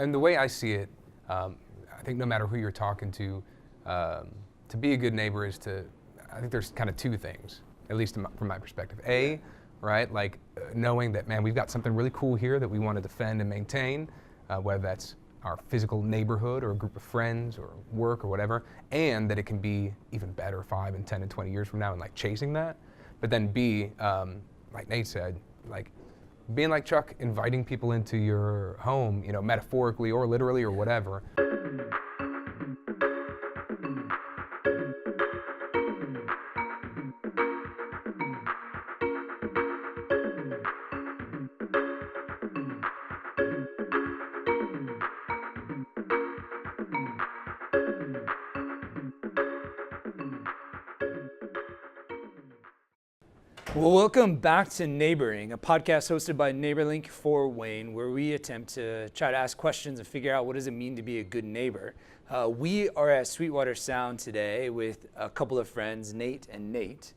and the way I see it, I think no matter who you're talking to be a good neighbor is I think there's kind of two things, at least from my perspective. Right, like knowing that, man, we've got something really cool here that we want to defend and maintain, whether that's our physical neighborhood or a group of friends or work or whatever, and that it can be even better 5 and 10 and 20 years from now, and like chasing that. But then B, like Nate said, like being like Chuck, inviting people into your home, metaphorically or literally or whatever. Well, welcome back to Neighboring, a podcast hosted by NeighborLink for Wayne, where we attempt to try to ask questions and figure out what does it mean to be a good neighbor. We are at Sweetwater Sound today with a couple of friends, Nate and Nate,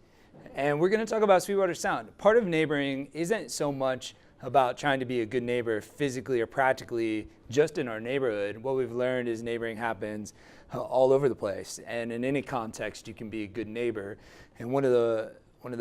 and we're going to talk about Sweetwater Sound. Part of neighboring isn't so much about trying to be a good neighbor physically or practically just in our neighborhood. What we've learned is neighboring happens all over the place, and in any context you can be a good neighbor. And one of the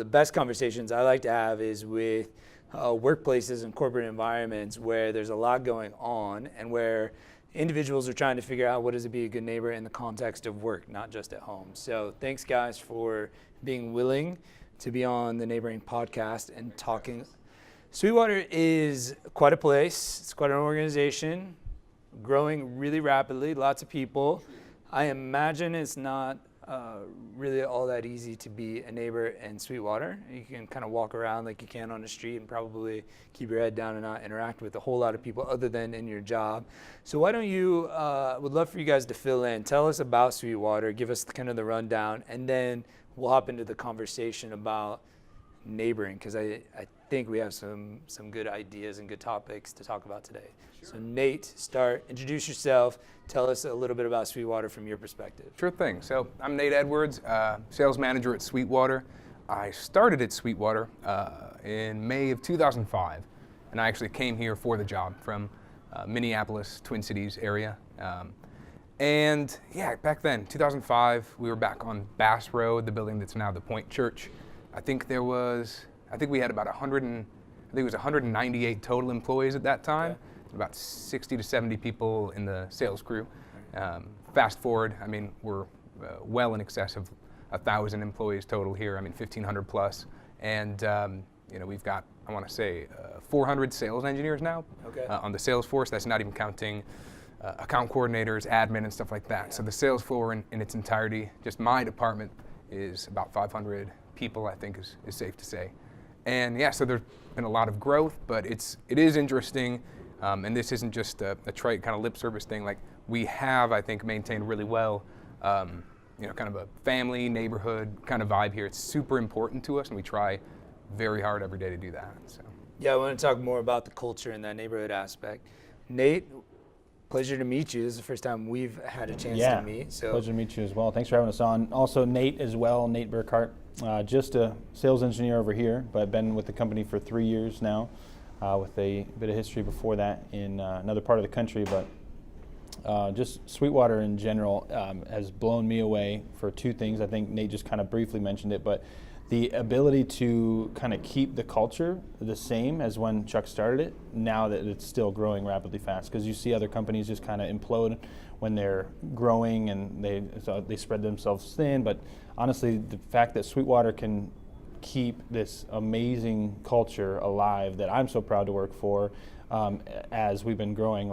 best conversations I like to have is with workplaces and corporate environments where there's a lot going on and where individuals are trying to figure out what does it be a good neighbor in the context of work, not just at home. So thanks guys for being willing to be on the Neighboring podcast and talking. Sweetwater is quite a place. It's quite an organization, growing really rapidly, lots of people. I imagine it's not really all that easy to be a neighbor in Sweetwater. You can kind of walk around like you can on the street and probably keep your head down and not interact with a whole lot of people other than in your job. So why don't you, would love for you guys to fill in. Tell us about Sweetwater, give us kind of the rundown, and then we'll hop into the conversation about neighboring, because I think we have some good ideas and good topics to talk about today. Sure. So Nate, introduce yourself, tell us a little bit about Sweetwater from your perspective. Sure thing. So I'm Nate Edwards, sales manager at Sweetwater. I started at Sweetwater in May of 2005, and I actually came here for the job from Minneapolis, Twin Cities area. And yeah, back then, 2005, we were back on Bass Road, the building that's now the Point Church. I think we had about 198 total employees at that time. Okay. About 60 to 70 people in the sales crew. Fast forward, I mean, we're well in excess of 1,000 employees total here. I mean, 1,500 plus. And we've got, I want to say, 400 sales engineers now on the sales force. That's not even counting account coordinators, admin, and stuff like that. Yeah. So the sales floor in its entirety, just my department, is about 500 people, I think is safe to say. And yeah, so there's been a lot of growth, but it is interesting, and this isn't just a trite kind of lip service thing. Like, we have, I think, maintained really well, kind of a family, neighborhood kind of vibe here. It's super important to us, and we try very hard every day to do that. So. Yeah, I want to talk more about the culture and that neighborhood aspect. Nate, pleasure to meet you. This is the first time we've had a chance to meet. So. Pleasure to meet you as well. Thanks for having us on. Also, Nate as well, Nate Burkhardt. Just a sales engineer over here, but I've been with the company for 3 years now, with a bit of history before that in another part of the country. But just Sweetwater in general has blown me away for two things. I think Nate just kind of briefly mentioned it, but the ability to kind of keep the culture the same as when Chuck started it, now that it's still growing rapidly fast. Because you see other companies just kind of implode when they're growing and they spread themselves thin. But honestly, the fact that Sweetwater can keep this amazing culture alive that I'm so proud to work for, as we've been growing,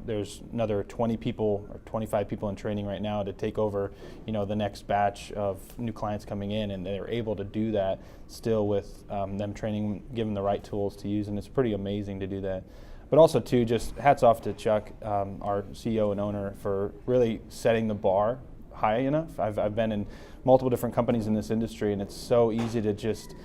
there's another 20 people or 25 people in training right now to take over, the next batch of new clients coming in, and they're able to do that still with them training, given the right tools to use, and it's pretty amazing to do that. But also too, just hats off to Chuck, our CEO and owner, for really setting the bar high enough. I've been in multiple different companies in this industry, and it's so easy to just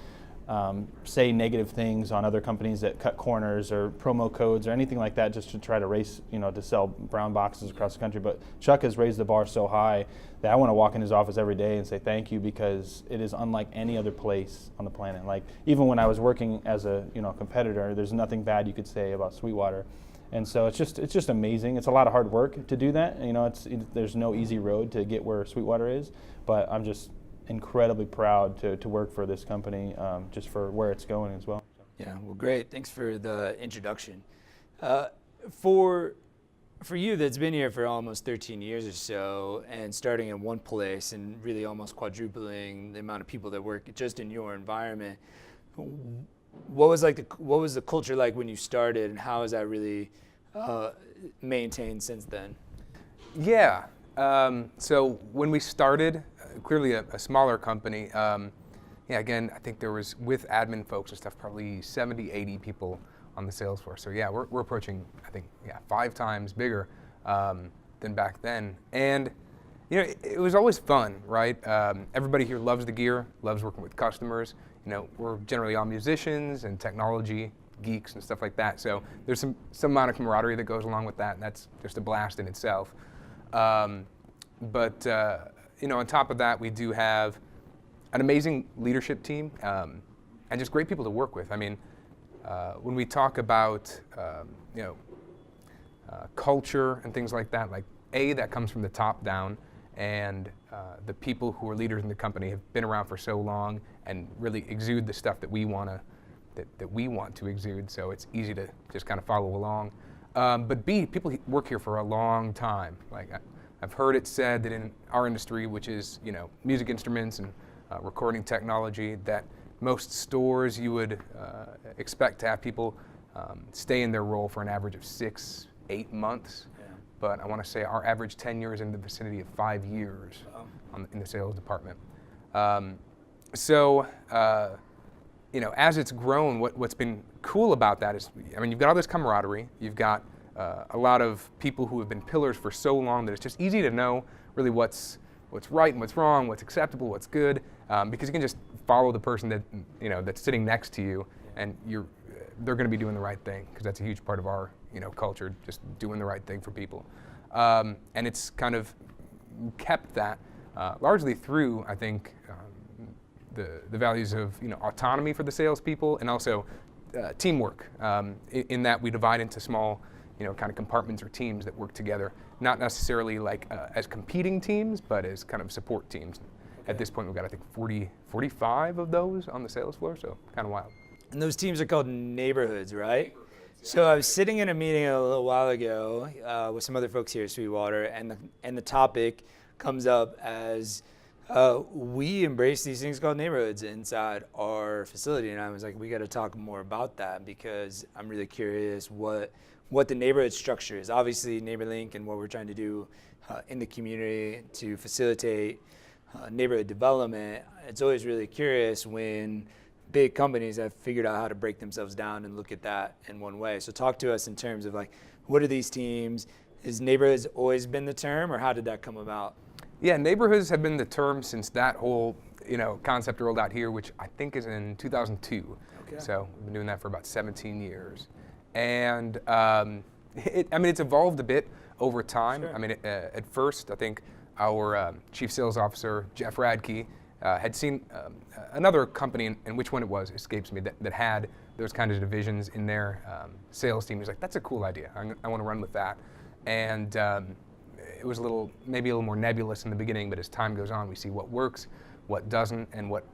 say negative things on other companies that cut corners or promo codes or anything like that, just to try to race, to sell brown boxes across the country. But Chuck has raised the bar so high that I want to walk in his office every day and say thank you, because it is unlike any other place on the planet. Like, even when I was working as a competitor, there's nothing bad you could say about Sweetwater. And so it's just amazing. It's a lot of hard work to do that. You know, there's no easy road to get where Sweetwater is, but I'm just incredibly proud to work for this company, just for where it's going as well. Yeah, well, great. Thanks for the introduction. For you that's been here for almost 13 years or so, and starting in one place and really almost quadrupling the amount of people that work just in your environment, what was the culture like when you started, and how has that really maintained since then? Yeah. So when we started, clearly a smaller company. Again, I think there was, with admin folks and stuff, probably 70, 80 people on the sales force. So yeah, we're approaching, I think, 5 times bigger than back then. And you know, it was always fun, right? Everybody here loves the gear, loves working with customers. You know, we're generally all musicians and technology geeks and stuff like that. So there's some amount of camaraderie that goes along with that, and that's just a blast in itself. But you know, on top of that, we do have an amazing leadership team and just great people to work with. I mean, when we talk about you know, culture and things like that, that comes from the top down, and the people who are leaders in the company have been around for so long and really exude the stuff that we want to exude. So it's easy to just kind of follow along. But B, people work here for a long time. Like I've heard it said that in our industry, which is, you know, music instruments and recording technology, that most stores you would expect to have people stay in their role for an average of 6-8 months. Yeah. But I want to say our average tenure is in the vicinity of 5 years in the sales department. You know, as it's grown, what's been cool about that is, I mean, you've got all this camaraderie, you've got a lot of people who have been pillars for so long that it's just easy to know really what's right and what's wrong, what's acceptable, what's good, because you can just follow the person that, you know, that's sitting next to you, and they're going to be doing the right thing, because that's a huge part of our, you know, culture, just doing the right thing for people. And it's kind of kept that largely through, I think, the values of, you know, autonomy for the salespeople, and also teamwork. In that we divide into small, you know, kind of compartments or teams that work together, not necessarily like as competing teams, but as kind of support teams. Okay. At this point, we've got, I think, 45 of those on the sales floor, so kind of wild. And those teams are called neighborhoods, right? So I was sitting in a meeting a little while ago with some other folks here at Sweetwater, and the topic comes up as we embrace these things called neighborhoods inside our facility, and I was like, we got to talk more about that, because I'm really curious what the neighborhood structure is. Obviously, NeighborLink and what we're trying to do in the community to facilitate neighborhood development. It's always really curious when big companies have figured out how to break themselves down and look at that in one way. So talk to us in terms of, like, what are these teams? Is neighborhoods always been the term, or how did that come about? Yeah, neighborhoods have been the term since that whole, you know, concept rolled out here, which I think is in 2002. Okay. So we've been doing that for about 17 years. And it's evolved a bit over time. Sure. I mean, at first, I think our chief sales officer, Jeff Radke, had seen another company, and which one it was escapes me, that had those kinds of divisions in their sales team. He's like, that's a cool idea. I want to run with that. And it was maybe a little more nebulous in the beginning, but as time goes on, we see what works, what doesn't, and what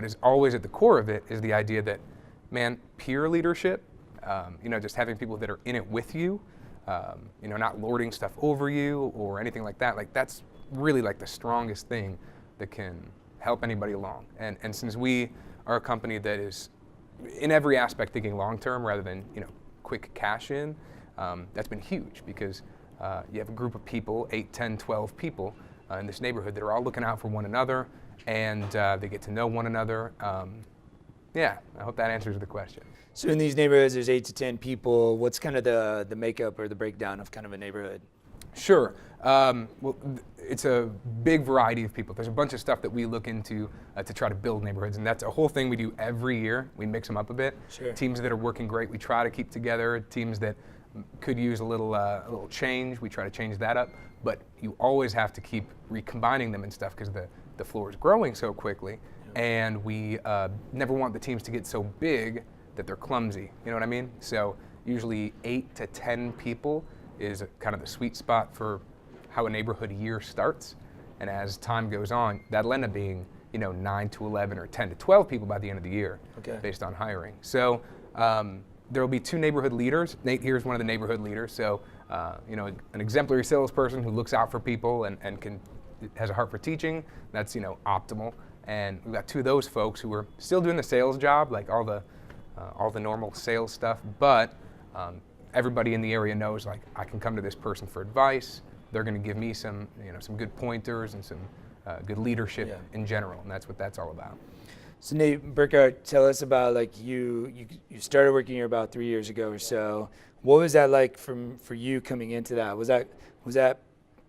is always at the core of it is the idea that, man, peer leadership, you know, just having people that are in it with you, you know, not lording stuff over you or anything like that. Like, that's really like the strongest thing that can help anybody along. And since we are a company that is in every aspect thinking long-term rather than, you know, quick cash in, that's been huge, because you have a group of people, 8, 10, 12 people in this neighborhood that are all looking out for one another, and they get to know one another. Yeah, I hope that answers the question. So in these neighborhoods, there's 8 to 10 people. What's kind of the makeup or the breakdown of kind of a neighborhood? Sure. Well, it's a big variety of people. There's a bunch of stuff that we look into to try to build neighborhoods, and that's a whole thing we do every year. We mix them up a bit. Sure. Teams that are working great, we try to keep together. Teams that could use a little change, we try to change that up. But you always have to keep recombining them and stuff, because the floor is growing so quickly, and we never want the teams to get so big that they're clumsy. You know what I mean? So Usually 8 to 10 people is kind of the sweet spot for how a neighborhood year starts. And as time goes on, that'll end up being 9 to 11 or 10 to 12 people by the end of the year, based on hiring. So there will be 2 neighborhood leaders. Nate here is one of the neighborhood leaders. So an exemplary salesperson who looks out for people and has a heart for teaching. That's optimal. And we've got 2 of those folks who are still doing the sales job, like all the normal sales stuff. But everybody in the area knows, like, I can come to this person for advice. They're going to give me some good pointers and some good leadership in general, and that's what that's all about. So Nate Burkhardt, tell us about, like, you started working here about 3 years ago or so. What was that like for you coming into that? Was that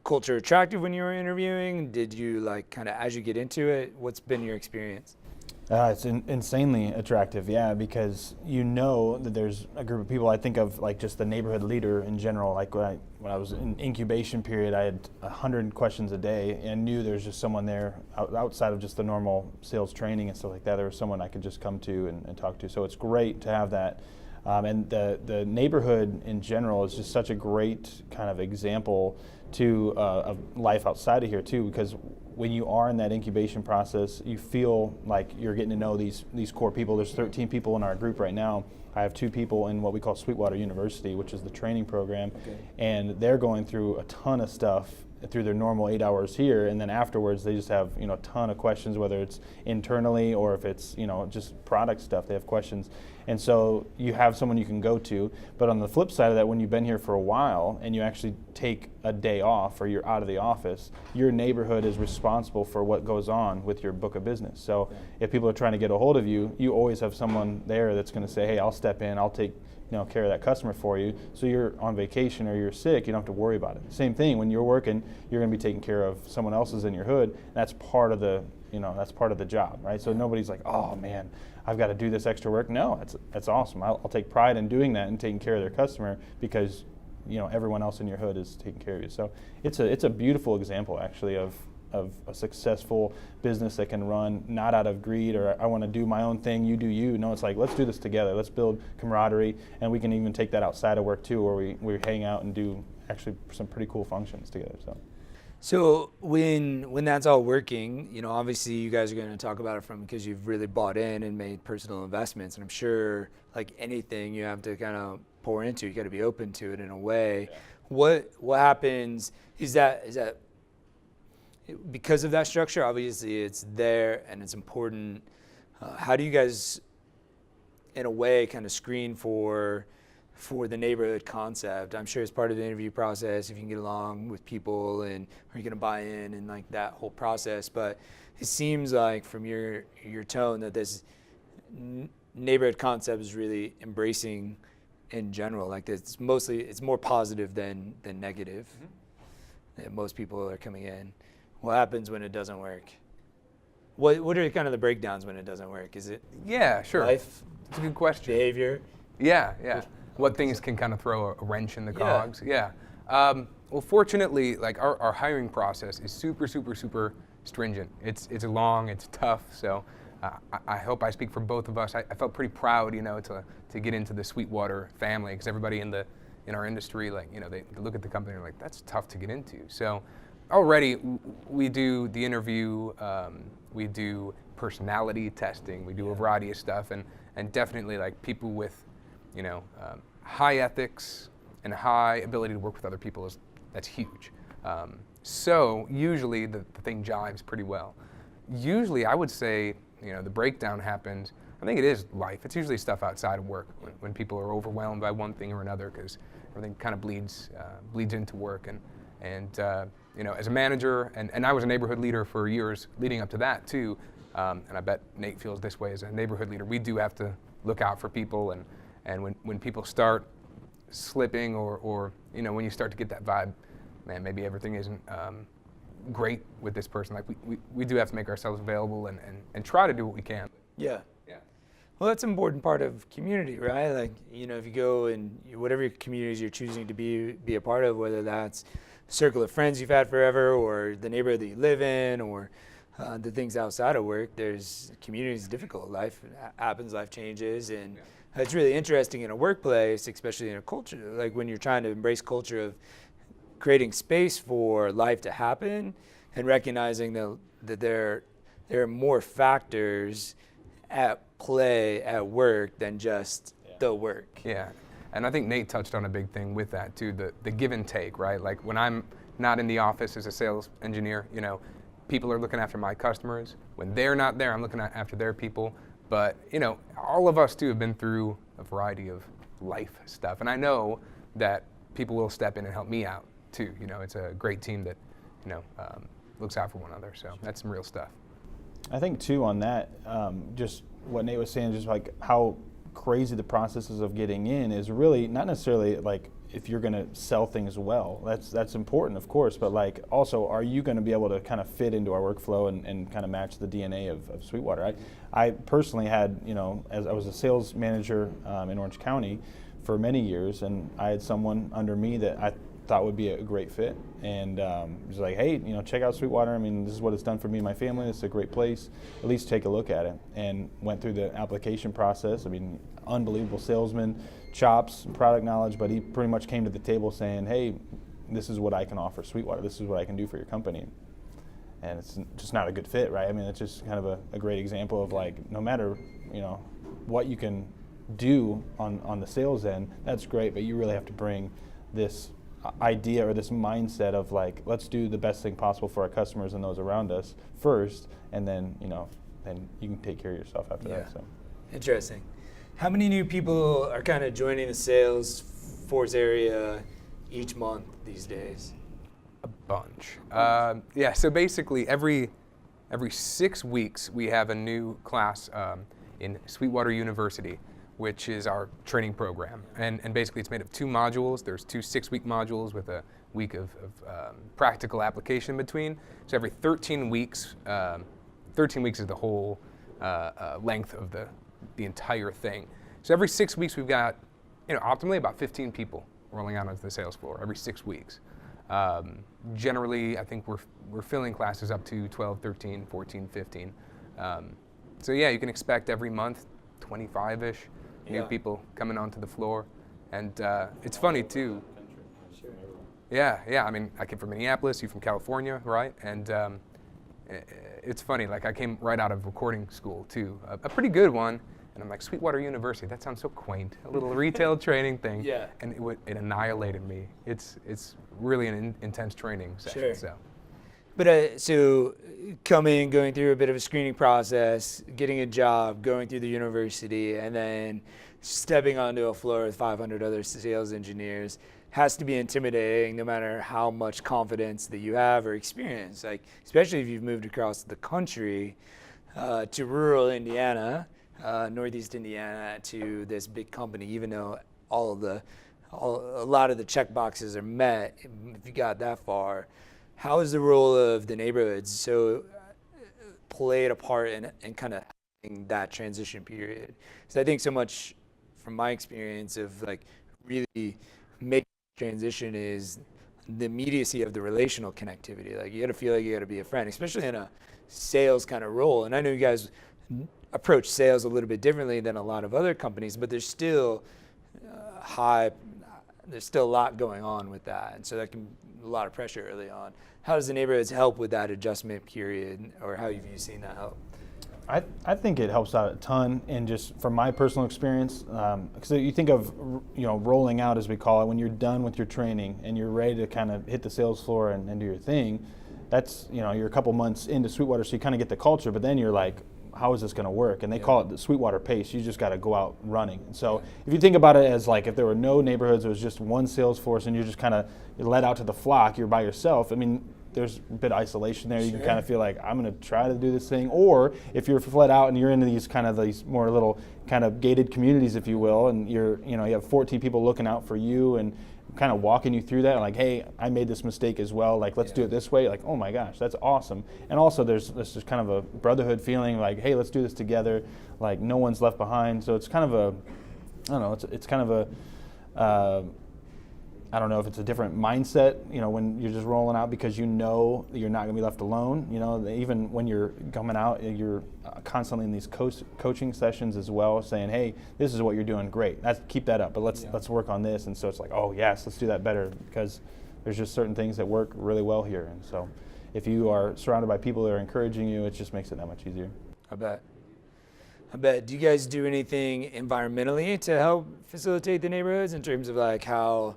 culture attractive when you were interviewing? Did you, like, kind of as you get into it, what's been your experience? It's insanely attractive, yeah, because that there's a group of people. I think of, like, just the neighborhood leader in general. Like when I was in incubation period, I had 100 questions a day, and knew there's just someone there outside of just the normal sales training and stuff like that. There was someone I could just come to and talk to. So it's great to have that. And the neighborhood in general is just such a great kind of example of life outside of here too, because when you are in that incubation process, you feel like you're getting to know these core people. There's 13 people in our group right now. I have 2 people in what we call Sweetwater University, which is the training program, and they're going through a ton of stuff through their normal 8 hours here, and then afterwards they just have a ton of questions, whether it's internally or if it's just product stuff. They have questions, and so you have someone you can go to. But on the flip side of that, when you've been here for a while and you actually take a day off or you're out of the office, your neighborhood is responsible for what goes on with your book of business. So if people are trying to get a hold of you, you always have someone there that's going to say, hey, I'll step in, I'll take care of that customer for you. So you're on vacation or you're sick, you don't have to worry about it. Same thing, when you're working, you're going to be taking care of someone else's in your hood. That's part of the job, right? So nobody's like, oh man, I've got to do this extra work. No, that's awesome. I'll take pride in doing that and taking care of their customer, because everyone else in your hood is taking care of you. So it's a beautiful example, actually, of a successful business that can run not out of greed or I want to do my own thing, you do you. No, it's like, let's do this together. Let's build camaraderie, and we can even take that outside of work too, where we hang out and do actually some pretty cool functions together. So when that's all working, obviously you guys are going to talk about it because you've really bought in and made personal investments, and I'm sure, like anything, you have to kind of pour into. You got to be open to it in a way. Yeah. What happens is that because of that structure, obviously it's there and it's important. How do you guys, in a way, kind of screen for the neighborhood concept? I'm sure it's part of the interview process, if you can get along with people and are you going to buy in and like that whole process. But it seems like from your tone that this neighborhood concept is really embracing in general. Like it's more positive than negative. Mm-hmm. That most people are coming in. What happens when it doesn't work? What are kind of the breakdowns when it doesn't work? Is it life? It's a good question. Behavior? Yeah. What things can kind of throw a wrench in the cogs? Yeah. Well, fortunately, like our hiring process is super, super, super stringent. It's long, it's tough. So I hope I speak for both of us. I felt pretty proud, to get into the Sweetwater family, because everybody in our industry, like, they look at the company and they're like, that's tough to get into. So already we do the interview, we do personality testing, we do a variety of stuff, and definitely, like, people with high ethics and high ability to work with other people, that's huge. So usually the thing jives pretty well. Usually I would say, the breakdown happens, I think it is life. It's usually stuff outside of work when people are overwhelmed by one thing or another, because everything kind of bleeds into work. And as a manager, and I was a neighborhood leader for years leading up to that too, and I bet Nate feels this way as a neighborhood leader, we do have to look out for people, and when people start slipping or when you start to get that vibe, man, maybe everything isn't great with this person. Like we do have to make ourselves available and try to do what we can. Yeah. Well, that's an important part of community, right? Like, if you go and whatever communities you're choosing to be a part of, whether that's a circle of friends you've had forever or the neighborhood that you live in or the things outside of work, community is difficult. Life happens, life changes, and It's really interesting in a workplace, especially in a culture, like when you're trying to embrace culture of creating space for life to happen and recognizing that there are more factors at play at work than just the work. Yeah, and I think Nate touched on a big thing with that too, the give and take, right? Like when I'm not in the office as a sales engineer, people are looking after my customers. When they're not there, I'm looking after their people. But, all of us too have been through a variety of life stuff. And I know that people will step in and help me out too. It's a great team that, looks out for one another. So that's some real stuff. I think too on that, just what Nate was saying, just like how crazy the processes of getting in is really not necessarily like if you're going to sell things well. That's important, of course, but like also, are you going to be able to kind of fit into our workflow and kind of match the DNA of Sweetwater? I personally had, as I was a sales manager in Orange County for many years, and I had someone under me that I thought would be a great fit, and was like, hey, check out Sweetwater. I mean, this is what it's done for me and my family. It's a great place. At least take a look at it. And went through the application process. I mean, unbelievable salesman, chops, product knowledge, but he pretty much came to the table saying, hey, this is what I can offer Sweetwater. This is what I can do for your company. And it's just not a good fit, right? I mean, it's just kind of a great example of like, no matter, what you can do on the sales end, that's great, but you really have to bring this idea or this mindset of like, let's do the best thing possible for our customers and those around us first, and then then you can take care of yourself after that. So interesting. How many new people are kind of joining the sales force area each month these days? A bunch. So basically every 6 weeks we have a new class in Sweetwater University, which is our training program. And basically it's made of 2 modules. There's 2 6-week modules with a week of practical application in between. So every 13 weeks, 13 weeks is the whole length of the entire thing. So every 6 weeks we've got, optimally about 15 people rolling out onto the sales floor every 6 weeks. Generally, I think we're filling classes up to 12, 13, 14, 15. So yeah, you can expect every month 25-ish new people coming onto the floor. And it's funny too. Yeah. I mean, I came from Minneapolis, you from California, right? And it's funny, like I came right out of recording school too, a pretty good one. And I'm like, Sweetwater University, that sounds so quaint, a little retail training thing. Yeah. And it annihilated me. It's really an intense training session. Sure. So. But so going through a bit of a screening process, getting a job, going through the university, and then stepping onto a floor with 500 other sales engineers has to be intimidating no matter how much confidence that you have or experience. Like, especially if you've moved across the country to rural Indiana, Northeast Indiana, to this big company, even though a lot of the check boxes are met, if you got that far. How is the role of the neighborhoods played a part in kind of having that transition period? Because I think so much from my experience of like really making transition is the immediacy of the relational connectivity. Like you got to feel like you got to be a friend, especially in a sales kind of role. And I know you guys approach sales a little bit differently than a lot of other companies, but there's still there's still a lot going on with that. And so that can a lot of pressure early on. How does the neighborhoods help with that adjustment period, or how have you seen that help? I think it helps out a ton, and just from my personal experience, because you think of rolling out, as we call it, when you're done with your training and you're ready to kind of hit the sales floor and do your thing. That's you're a couple months into Sweetwater, so you kind of get the culture, but then you're like, how is this going to work? And they call it the Sweetwater pace. You just got to go out running. And so if you think about it as like if there were no neighborhoods, it was just one sales force, and you're just kind of let out to the flock, you're by yourself. I mean, there's a bit of isolation there. You can kind of feel like, I'm going to try to do this thing. Or if you're fled out and you're into these more little kind of gated communities, if you will, and you have 14 people looking out for you and kind of walking you through that, like, hey, I made this mistake as well, like, let's do it this way, like, oh my gosh, that's awesome. And also there's just kind of a brotherhood feeling, like, hey, let's do this together, like no one's left behind. So it's kind of it's kind of I don't know if it's a different mindset, when you're just rolling out because you know you're not going to be left alone. Even when you're coming out, you're constantly in these coaching sessions as well, saying, hey, this is what you're doing great. Keep that up, but let's work on this. And so it's like, oh, yes, let's do that better, because there's just certain things that work really well here. And so if you are surrounded by people that are encouraging you, it just makes it that much easier. I bet. Do you guys do anything environmentally to help facilitate the neighborhoods in terms of like how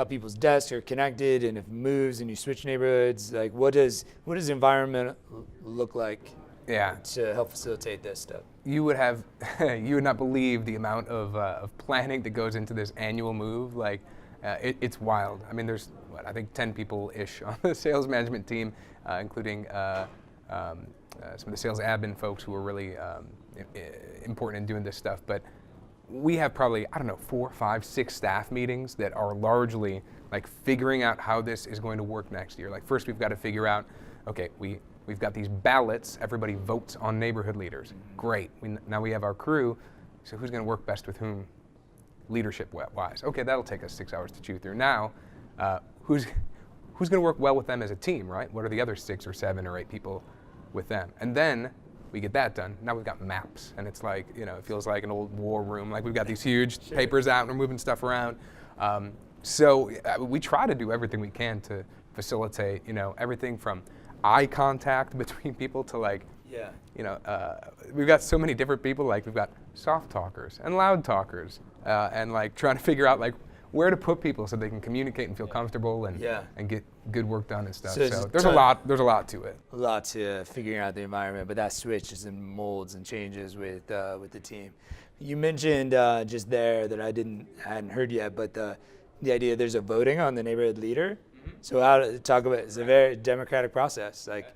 people's desks are connected, and if it moves and you switch neighborhoods? Like what does environment look like to help facilitate this stuff? You would not believe the amount of planning that goes into this annual move. Like it's wild. I mean, there's I think 10 people-ish on the sales management team, including some of the sales admin folks who are really important in doing this stuff. But we have probably, 4, 5, 6 staff meetings that are largely like figuring out how this is going to work next year. Like first we've got to figure out, okay, we've got these ballots, everybody votes on neighborhood leaders. Great, now we have our crew, so who's going to work best with whom leadership-wise? Okay, that'll take us 6 hours to chew through. Now, who's going to work well with them as a team, right? What are the other 6 or 7 or 8 people with them? And then we get that done. Now we've got maps, and it's like, it feels like an old war room. Like we've got these huge papers out, and we're moving stuff around. So we try to do everything we can to facilitate, everything from eye contact between people to like, we've got so many different people. Like we've got soft talkers and loud talkers, and like trying to figure out like where to put people so they can communicate and feel comfortable and get good work done and stuff. So there's a lot to it. A lot to figuring out the environment, but that switches and molds and changes with the team. You mentioned just there that I hadn't heard yet, but the idea there's a voting on the neighborhood leader. Mm-hmm. So it's a very democratic process. Like,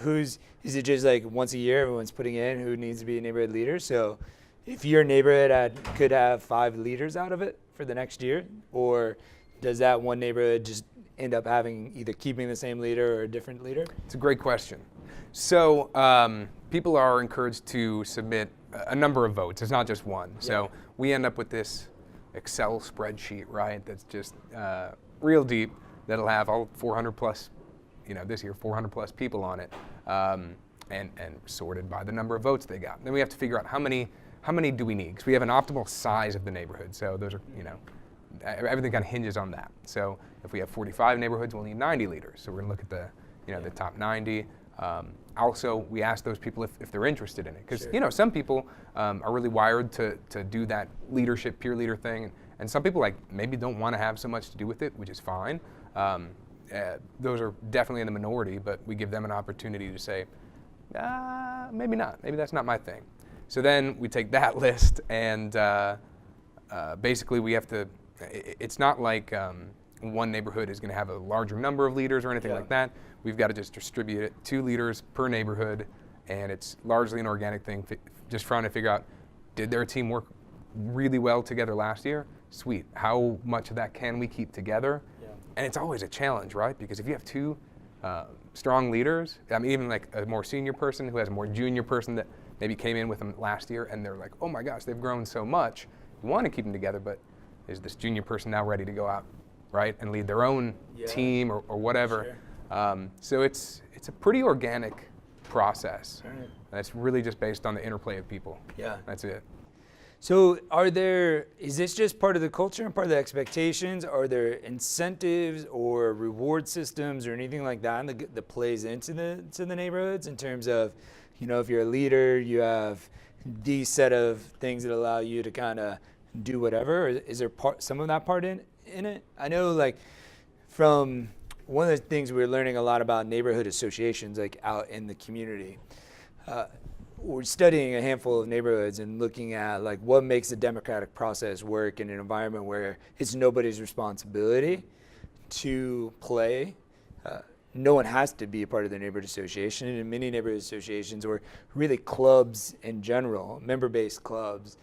is it just like once a year everyone's putting in who needs to be a neighborhood leader? So if your neighborhood could have 5 leaders out of it for the next year, or does that one neighborhood just end up having either keeping the same leader or a different leader? It's a great question. So people are encouraged to submit a number of votes. It's not just one. So we end up with this Excel spreadsheet, right? That's just real deep. That'll have all 400 plus, this year 400 plus people on it, and sorted by the number of votes they got. Then we have to figure out how many do we need? Because we have an optimal size of the neighborhood. So those are, everything kind of hinges on that. So if we have 45 neighborhoods, we'll need 90 leaders. So we're going to look at the top 90. Also, we ask those people if they're interested in it. Because, some people are really wired to do that leadership, peer leader thing. And some people maybe don't want to have so much to do with it, which is fine. Those are definitely in the minority, but we give them an opportunity to say, maybe not. Maybe that's not my thing. So then we take that list, and basically we have to, it's not like one neighborhood is going to have a larger number of leaders or anything like that. We've got to just distribute it, 2 leaders per neighborhood, and it's largely an organic thing, just trying to figure out, did their team work really well together last year? Sweet. How much of that can we keep together? Yeah. And it's always a challenge, right? Because if you have 2 strong leaders, even like a more senior person who has a more junior person that maybe came in with them last year, and they're like, oh my gosh, they've grown so much. You want to keep them together, but is this junior person now ready to go out, right, and lead their own team or whatever? Sure. So it's a pretty organic process. Right. And it's really just based on the interplay of people. Yeah. That's it. So is this just part of the culture and part of the expectations? Are there incentives or reward systems or anything like that that plays into the neighborhoods in terms of, if you're a leader, you have these set of things that allow you to kind of do whatever? Or is there some of that part in it? I know from one of the things we're learning a lot about neighborhood associations out in the community. We're studying a handful of neighborhoods and looking at what makes the democratic process work in an environment where it's nobody's responsibility to play. No one has to be a part of the neighborhood association. And in many neighborhood associations, or really clubs in general, member-based clubs,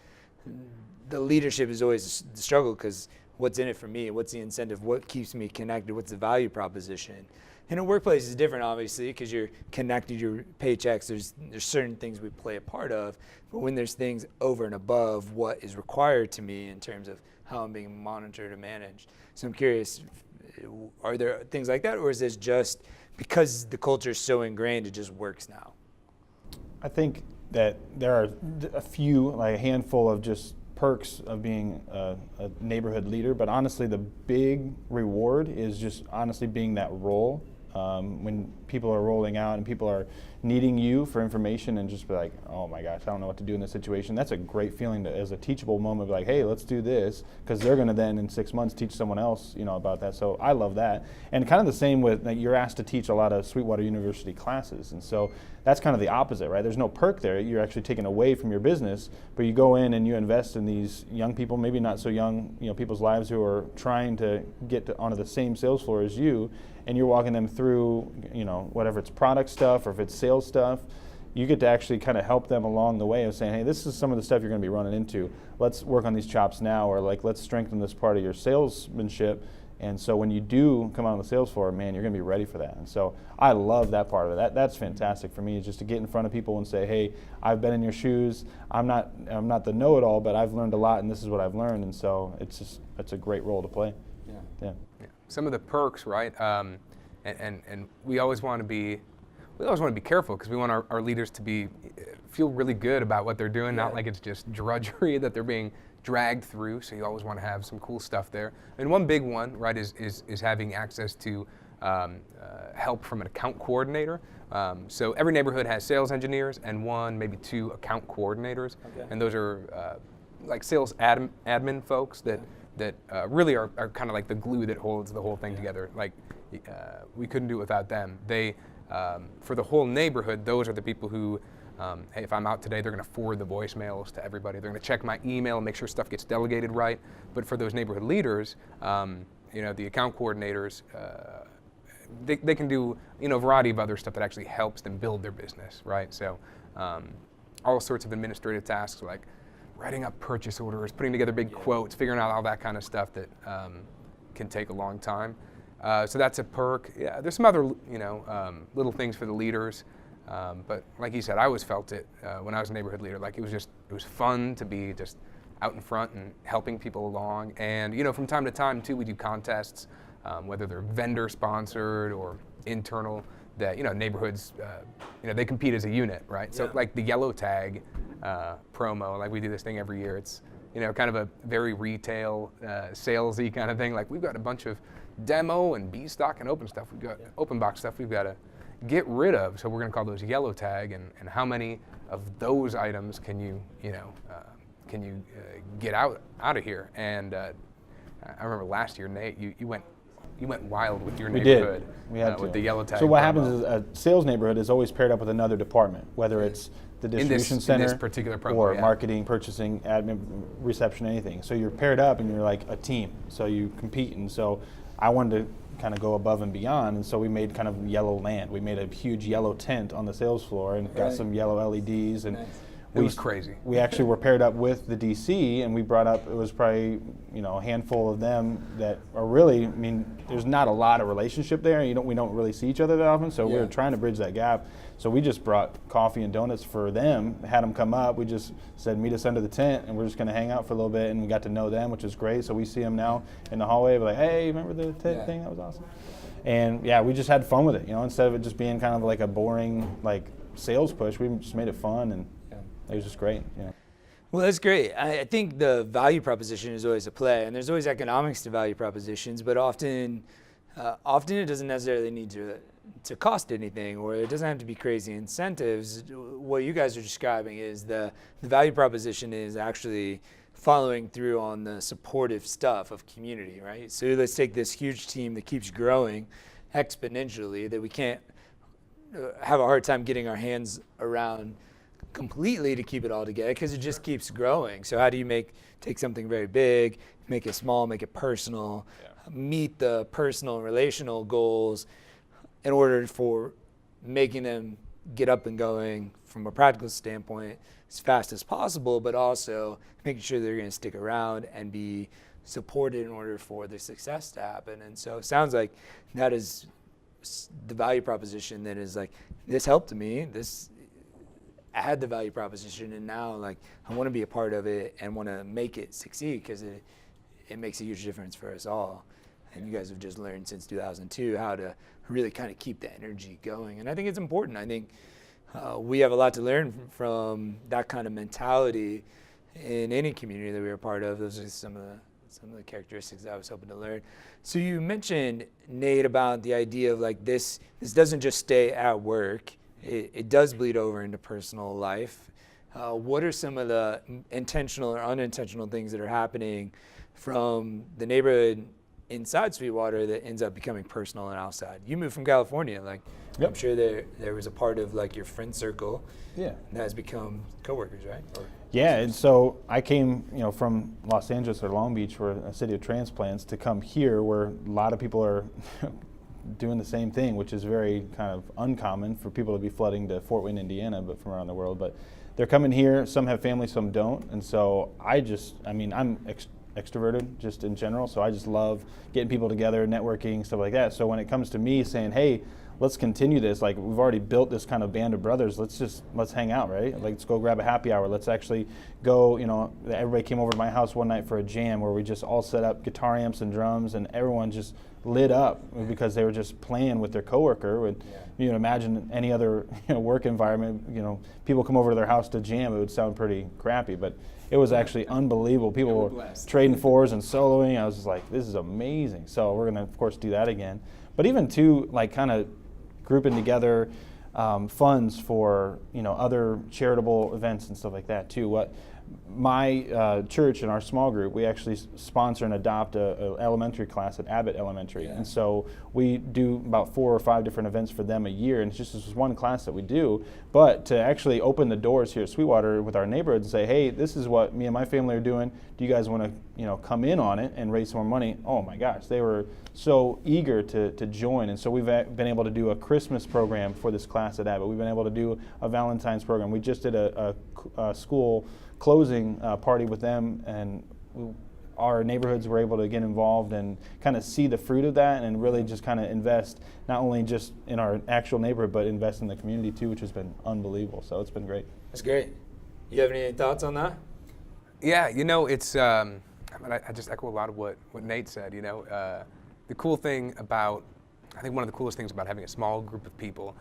the leadership is always the struggle, because what's in it for me? What's the incentive? What keeps me connected? What's the value proposition? In a workplace is different, obviously, because you're connected, your paychecks, there's certain things we play a part of, but when there's things over and above what is required to me in terms of how I'm being monitored and managed. So I'm curious, are there things like that, or is this just because the culture is so ingrained, it just works now? I think that there are a few, like a handful of just perks of being a neighborhood leader, but honestly the big reward is just honestly being that role. When people are rolling out and people are needing you for information and just be like, oh my gosh, I don't know what to do in this situation. That's a great feeling as a teachable moment, like, hey, let's do this, because they're going to then in 6 months teach someone else, about that. So I love that. And kind of the same with, like, you're asked to teach a lot of Sweetwater University classes, and so that's kind of the opposite, right? There's no perk there. You're actually taken away from your business, but you go in and you invest in these young people, maybe not so young, people's lives who are trying to get onto the same sales floor as you, and you're walking them through, whatever it's product stuff or if it's sales stuff. You get to actually kind of help them along the way of saying, hey, this is some of the stuff you're going to be running into. Let's work on these chops now, or like, let's strengthen this part of your salesmanship. And so when you do come out on the sales floor, man, you're going to be ready for that. And so I love that part of it. That's fantastic for me, is just to get in front of people and say, hey, I've been in your shoes. I'm not the know-it-all, but I've learned a lot, and this is what I've learned. And so it's a great role to play. Yeah. Some of the perks, right? And we always want to be careful, because we want our leaders to feel really good about what they're doing, not like it's just drudgery that they're being dragged through. So you always want to have some cool stuff there. And one big one, right, is having access to help from an account coordinator. So every neighborhood has sales engineers and one, maybe two account coordinators, and those are like sales admin folks that really are kind of like the glue that holds the whole thing together. Like we couldn't do it without them. They, for the whole neighborhood, those are the people who, hey, if I'm out today, they're going to forward the voicemails to everybody. They're going to check my email and make sure stuff gets delegated right. But for those neighborhood leaders, the account coordinators, they can do a variety of other stuff that actually helps them build their business, right? So all sorts of administrative tasks like writing up purchase orders, putting together big quotes, figuring out all that kind of stuff that can take a long time. So that's a perk. Yeah, there's some other little things for the leaders, but like you said, I always felt it when I was a neighborhood leader. Like it was fun to be just out in front and helping people along. And from time to time too, we do contests, whether they're vendor sponsored or internal. That neighborhoods, they compete as a unit, right? Yeah. So like the yellow tag promo, like we do this thing every year. It's kind of a very retail, salesy kind of thing. Like we've got a bunch of demo and B stock and open stuff. We've got open box stuff we've got to get rid of. So we're going to call those yellow tag. And how many of those items can you get out of here? And I remember last year, Nate, you went wild with your neighborhood. We had with the yellow tag. So what happens is a sales neighborhood is always paired up with another department, whether it's the distribution center in this particular program, or marketing, purchasing, admin, reception, anything. So you're paired up and you're like a team. So you compete. And so I wanted to kind of go above and beyond. And so we made kind of yellow land. We made a huge yellow tent on the sales floor and got some yellow LEDs. And it was crazy. We actually were paired up with the DC, and we brought up, it was probably, a handful of them that are really, there's not a lot of relationship there. We don't really see each other that often, so we were trying to bridge that gap. So we just brought coffee and donuts for them, had them come up. We just said, meet us under the tent, and we're just going to hang out for a little bit, and we got to know them, which is great. So we see them now in the hallway, we're like, hey, remember the tent thing? That was awesome. And we just had fun with it, instead of it just being kind of like a boring, like, sales push, we just made it fun, and it was just great. Well, that's great. I think the value proposition is always a play, and there's always economics to value propositions, but often it doesn't necessarily need to cost anything, or it doesn't have to be crazy incentives. What you guys are describing is the value proposition is actually following through on the supportive stuff of community, right? So let's take this huge team that keeps growing exponentially that we can't have a hard time getting our hands around completely to keep it all together because it just keeps growing. So how do you take something very big, make it small, make it personal, meet the personal and relational goals in order for making them get up and going from a practical standpoint as fast as possible, but also making sure they're going to stick around and be supported in order for the success to happen. And so it sounds like that is the value proposition that is like, this helped me, I had the value proposition, and now like I want to be a part of it and want to make it succeed because it makes a huge difference for us all. And you guys have just learned since 2002 how to really kind of keep the energy going. And I think it's important. I think we have a lot to learn from that kind of mentality in any community that we were part of. Those are some of the characteristics I was hoping to learn. So you mentioned, Nate, about the idea of like this doesn't just stay at work. It does bleed over into personal life. What are some of the intentional or unintentional things that are happening from the neighborhood inside Sweetwater that ends up becoming personal and outside? You moved from California, like Yep. I'm sure there was a part of like your friend circle Yeah. that has become coworkers, right? Or Yeah, and so I came, from Los Angeles or Long Beach, we're a city of transplants, to come here where a lot of people are doing the same thing, which is very kind of uncommon for people to be flooding to Fort Wayne, Indiana, but from around the world. But they're coming here. Some have families, some don't. And so I'm extroverted just in general, so I just love getting people together, networking, stuff like that. So when it comes to me saying, hey, let's continue this, like we've already built this kind of band of brothers, let's hang out, right? Like, let's go grab a happy hour. Let's actually go, everybody came over to my house one night for a jam where we just all set up guitar amps and drums, and everyone just lit up because they were just playing with their coworker. And you can imagine any other work environment, people come over to their house to jam, it would sound pretty crappy, but it was actually unbelievable. People were trading fours and soloing. I was just like, this is amazing. So we're gonna, of course, do that again. But even too, like kind of grouping together funds for other charitable events and stuff like that too. What my church and our small group, we actually sponsor and adopt a elementary class at Abbott Elementary, and so we do about 4 or 5 different events for them a year, and it's just this one class that we do. But to actually open the doors here at Sweetwater with our neighborhoods and say, hey, this is what me and my family are doing. Do you guys want to come in on it and raise some more money? Oh my gosh, they were so eager to join. And so we've been able to do a Christmas program for this class at Abbott. We've been able to do a Valentine's program. We just did a school closing party with them, and our neighborhoods were able to get involved and kind of see the fruit of that, and really just kind of invest not only just in our actual neighborhood, but invest in the community too, which has been unbelievable. So it's been great. That's great. You have any thoughts on that? Yeah, it's, I just echo a lot of what Nate said. The cool thing about, I think one of the coolest things about having a small group of people,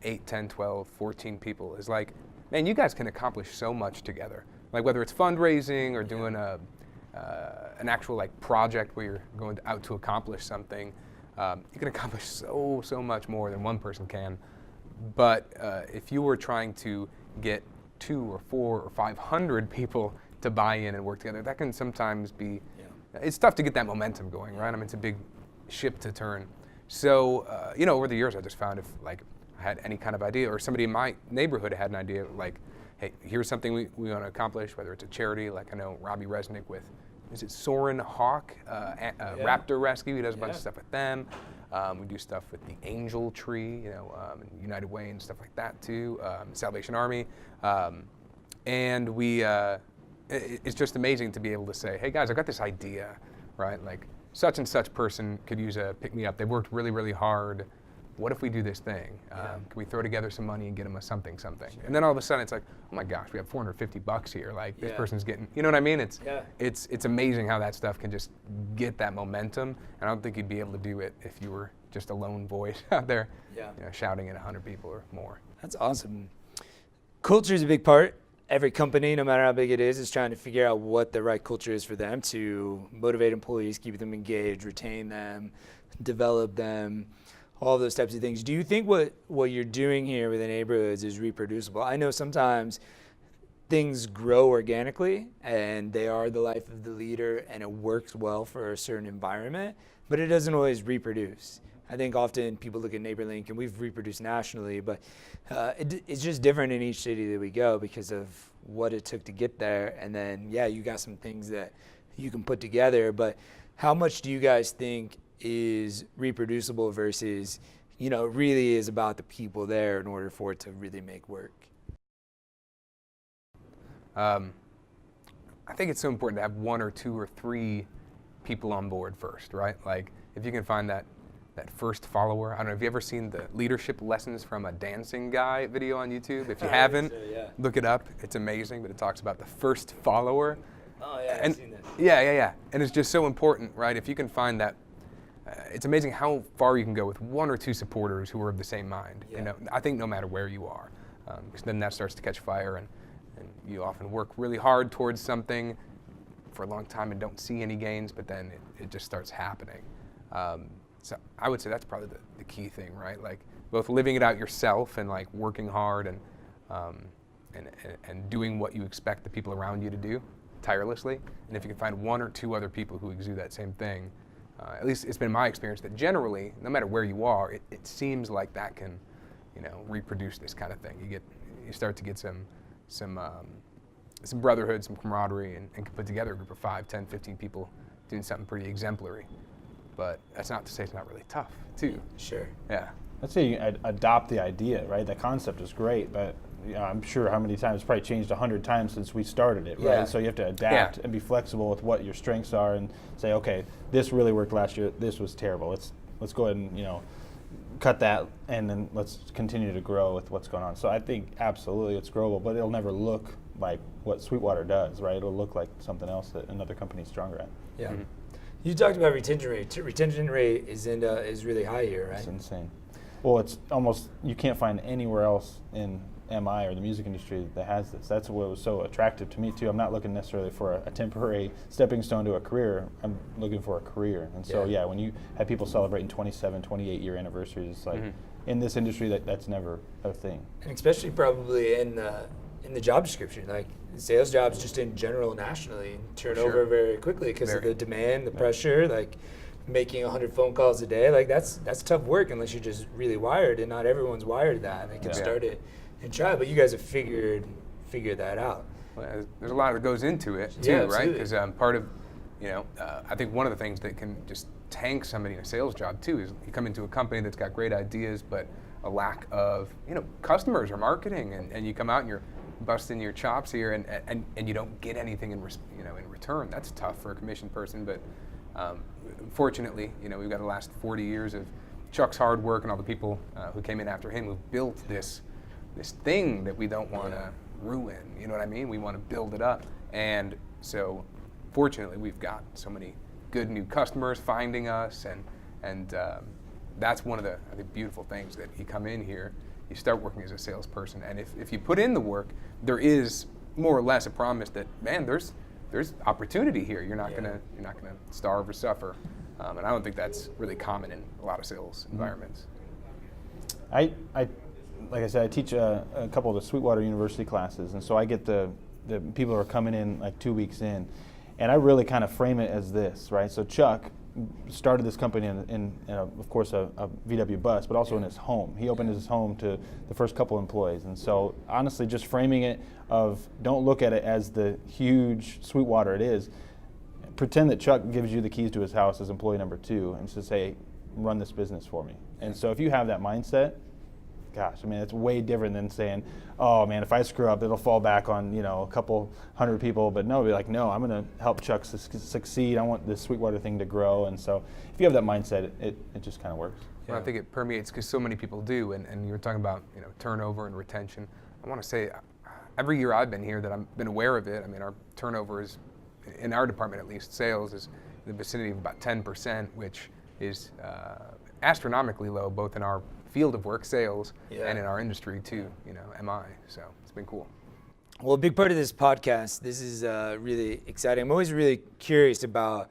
8, 10, 12, 14 people, is like, man, you guys can accomplish so much together. Like whether it's fundraising or doing an actual like project where you're going out to accomplish something, you can accomplish so much more than one person can. But if you were trying to get 2 or 4 or 500 people to buy in and work together, that can sometimes be, it's tough to get that momentum going, right? I mean, it's a big ship to turn. So, over the years, I just found if like I had any kind of idea, or somebody in my neighborhood had an idea, like, hey, here's something we want to accomplish, whether it's a charity, like I know Robbie Resnick with, is it Soren Hawk, Raptor Rescue, he does a bunch of stuff with them. We do stuff with the Angel Tree, United Way and stuff like that too, Salvation Army. And it's just amazing to be able to say, hey guys, I got this idea, right? Like such and such person could use a pick-me-up. They worked really, really hard. What if we do this thing? Can we throw together some money and get them a something? Sure. And then all of a sudden it's like, oh my gosh, we have $450 here. Like this person's getting, you know what I mean? It's amazing how that stuff can just get that momentum. And I don't think you'd be able to do it if you were just a lone voice out there, shouting at 100 people or more. That's awesome. Culture is a big part. Every company, no matter how big it is trying to figure out what the right culture is for them to motivate employees, keep them engaged, retain them, develop them, all those types of things. Do you think what you're doing here with the neighborhoods is reproducible? I know sometimes things grow organically and they are the life of the leader and it works well for a certain environment, but it doesn't always reproduce. I think often people look at NeighborLink, and we've reproduced nationally, but it's just different in each city that we go because of what it took to get there. And then, you got some things that you can put together, but how much do you guys think is reproducible versus, really is about the people there in order for it to really make work? I think it's so important to have 1 or 2 or 3 people on board first, right? Like if you can find that first follower. I don't know, have you ever seen the leadership lessons from a dancing guy video on YouTube? If you haven't, look it up. It's amazing, but it talks about the first follower. Oh yeah, and I've seen that. yeah. And it's just so important, right? If you can find that, it's amazing how far you can go with one or two supporters who are of the same mind. Yeah. You know, I think no matter where you are, because then that starts to catch fire, and you often work really hard towards something for a long time and don't see any gains, but then it just starts happening. So I would say that's probably the key thing, right? Like both living it out yourself and like working hard and doing what you expect the people around you to do tirelessly. And if you can find one or two other people who exude that same thing, at least it's been my experience that generally, no matter where you are, it seems like that can, reproduce this kind of thing. You start to get some brotherhood, some camaraderie, and can put together a group of 5, 10, 15 people doing something pretty exemplary. But that's not to say it's not really tough, too. Sure. Yeah. Let's say you adopt the idea, right? The concept is great, but I'm sure how many times, it's probably changed 100 times since we started it, right? Yeah. So you have to adapt and be flexible with what your strengths are and say, okay, this really worked last year, this was terrible. Let's go ahead and, cut that, and then let's continue to grow with what's going on. So I think absolutely it's growable, but it'll never look like what Sweetwater does, right? It'll look like something else that another company's stronger at. Yeah. Mm-hmm. You talked about retention rate. Retention rate is really high here, right? It's insane. Well, it's almost, you can't find anywhere else in MI or the music industry that has this. That's what was so attractive to me too. I'm not looking necessarily for a temporary stepping stone to a career. I'm looking for a career. And so when you have people celebrating 27, 28 year anniversaries, it's like in this industry that's never a thing. And especially probably in the job description, like sales jobs just in general nationally turn over very quickly because of the demand, the pressure, like making 100 phone calls a day. Like that's tough work unless you're just really wired, and not everyone's wired that. They can start it and try, but you guys have figured that out. Well, there's a lot that goes into it too, right? Because part of, I think one of the things that can just tank somebody in a sales job too is you come into a company that's got great ideas, but a lack of, customers or marketing, and you come out and you're busting your chops here, and you don't get anything in return. That's tough for a commission person, but fortunately, we've got the last 40 years of Chuck's hard work and all the people who came in after him who built this thing that we don't want to ruin. You know what I mean? We want to build it up. And so fortunately, we've got so many good new customers finding us, and that's one of the, I think, beautiful things that you come in here, you start working as a salesperson, and if you put in the work, there is more or less a promise that, man, there's opportunity here. You're not gonna starve or suffer, and I don't think that's really common in a lot of sales environments. Like I said, I teach a couple of the Sweetwater University classes, and so I get the people who are coming in like 2 weeks in, and I really kind of frame it as this, right? So Chuck started this company in of course, a VW bus, but also in his home. He opened his home to the first couple employees, and so honestly, just framing it of don't look at it as the huge Sweetwater it is. Pretend that Chuck gives you the keys to his house as employee number 2 and says, hey, run this business for me. And so if you have that mindset, gosh, I mean, it's way different than saying, oh man, if I screw up, it'll fall back on, a couple hundred people. But no, be like, no, I'm going to help Chuck succeed. I want this Sweetwater thing to grow. And so if you have that mindset, it just kind of works. Well, I think it permeates because so many people do. And you were talking about, turnover and retention. I want to say every year I've been here that I've been aware of it. I mean, our turnover is, in our department at least, sales is in the vicinity of about 10%, which is astronomically low, both in our field of work, sales, and in our industry too, MI. So it's been cool. Well, a big part of this podcast, this is really exciting. I'm always really curious about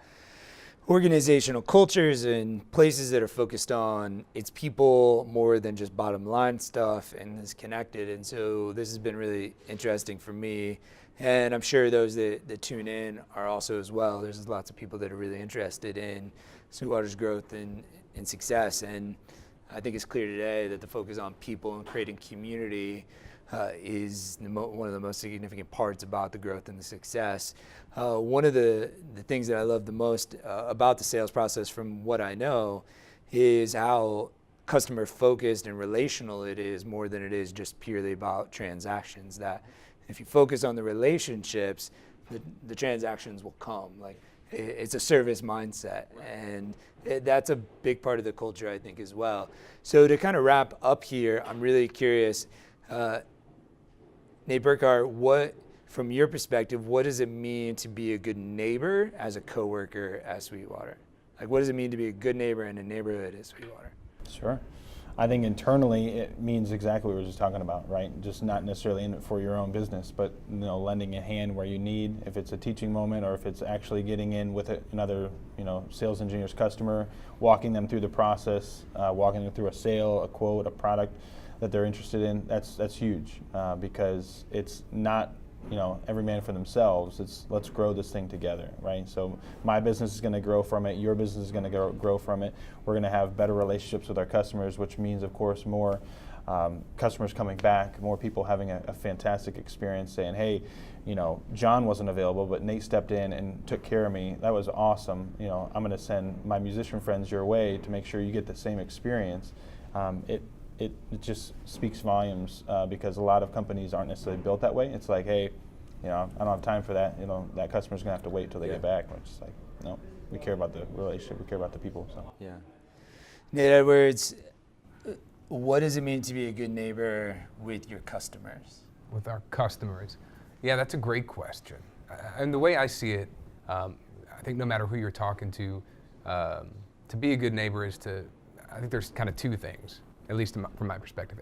organizational cultures and places that are focused on its people more than just bottom line stuff and is connected. And so this has been really interesting for me. And I'm sure those that tune in are also as well. There's lots of people that are really interested in Sweetwater's growth and success. And I think it's clear today that the focus on people and creating community is one of the most significant parts about the growth and the success. One of the things that I love the most about the sales process, from what I know, is how customer focused and relational it is more than it is just purely about transactions. That if you focus on the relationships, the transactions will come. Like, it's a service mindset, and that's a big part of the culture, I think, as well. So to kind of wrap up here, I'm really curious, Nate Burkhardt, from your perspective, what does it mean to be a good neighbor as a coworker at Sweetwater? Like, what does it mean to be a good neighbor in a neighborhood at Sweetwater? Sure. I think internally it means exactly what we were just talking about, right? Just not necessarily in it for your own business, but lending a hand where you need, if it's a teaching moment or if it's actually getting in with another sales engineer's customer, walking them through the process, walking them through a sale, a quote, a product that they're interested in. That's huge because it's not every man for themselves. It's let's grow this thing together, right? So my business is going to grow from it. Your business is going to grow from it. We're going to have better relationships with our customers, which means, of course, more customers coming back, more people having a fantastic experience saying, hey, John wasn't available, but Nate stepped in and took care of me. That was awesome. I'm going to send my musician friends your way to make sure you get the same experience. It just speaks volumes because a lot of companies aren't necessarily built that way. It's like, hey, I don't have time for that. That customer's gonna have to wait till they get back. We're just like, no, we care about the relationship. We care about the people. So yeah. Nate Edwards, what does it mean to be a good neighbor with your customers? With our customers, yeah, that's a great question. And the way I see it, I think no matter who you're talking to be a good neighbor is I think there's kind of two things. At least from my perspective.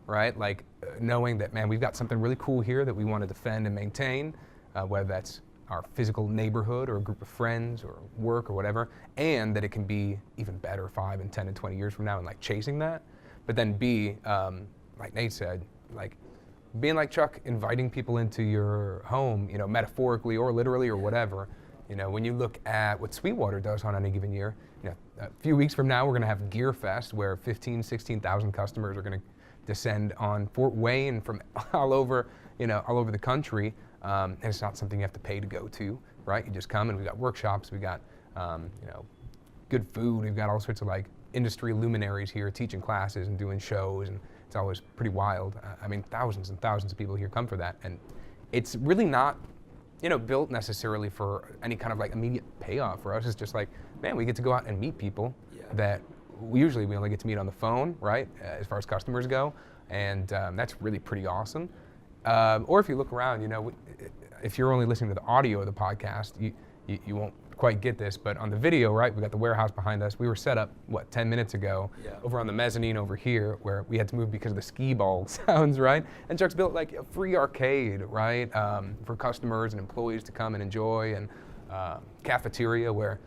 Right, like knowing that, man, we've got something really cool here that we want to defend and maintain, whether that's our physical neighborhood or a group of friends or work or whatever, and that it can be even better 5 and 10 and 20 years from now and like chasing that. But then B, like Nate said, like being like Chuck, inviting people into your home, metaphorically or literally or whatever. When you look at what Sweetwater does on any given year, a few weeks from now, we're going to have Gear Fest where 15,000, 16,000 customers are going to descend on Fort Wayne from all over the country. And it's not something you have to pay to go to, right? You just come and we got workshops, we got, good food. We've got all sorts of like industry luminaries here teaching classes and doing shows, and it's always pretty wild. I mean, thousands and thousands of people here come for that, and it's really not built necessarily for any kind of like immediate payoff for us. It's just like, man, we get to go out and meet people that we only get to meet on the phone, right? As far as customers go, and that's really pretty awesome. Or if you look around, if you're only listening to the audio of the podcast, you won't quite get this, but on the video, right, we got the warehouse behind us. We were set up, 10 minutes ago, over on the mezzanine over here, where we had to move because of the skee ball sounds, right? And Chuck's built like a free arcade, right, for customers and employees to come and enjoy, and cafeteria where,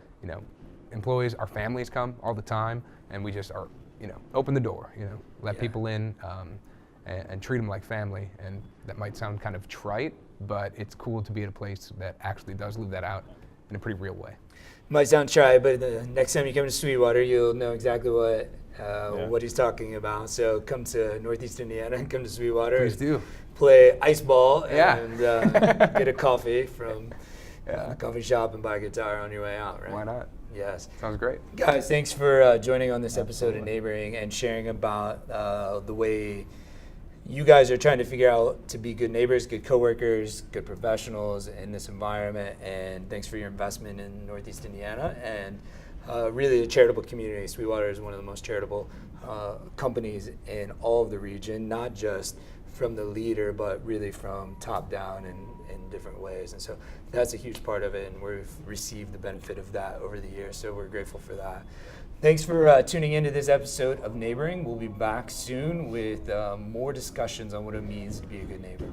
employees, our families come all the time, and we just are, open the door, let people in and treat them like family. And that might sound kind of trite, but it's cool to be at a place that actually does live that out in a pretty real way. Might sound shy, but the next time you come to Sweetwater, you'll know exactly what he's talking about. So come to Northeast Indiana and come to Sweetwater. Please do. Play ice ball and get a coffee from a coffee shop and buy a guitar on your way out, right? Why not? Yes. Sounds great. Guys, thanks for joining on this episode of Neighboring and sharing about the way you guys are trying to figure out to be good neighbors, good coworkers, good professionals in this environment. And thanks for your investment in Northeast Indiana and really the charitable community. Sweetwater is one of the most charitable companies in all of the region, not just from the leader, but really from top down and in different ways. And so that's a huge part of it, and we've received the benefit of that over the years, so we're grateful for that. Thanks for tuning into this episode of Neighboring. We'll be back soon with more discussions on what it means to be a good neighbor.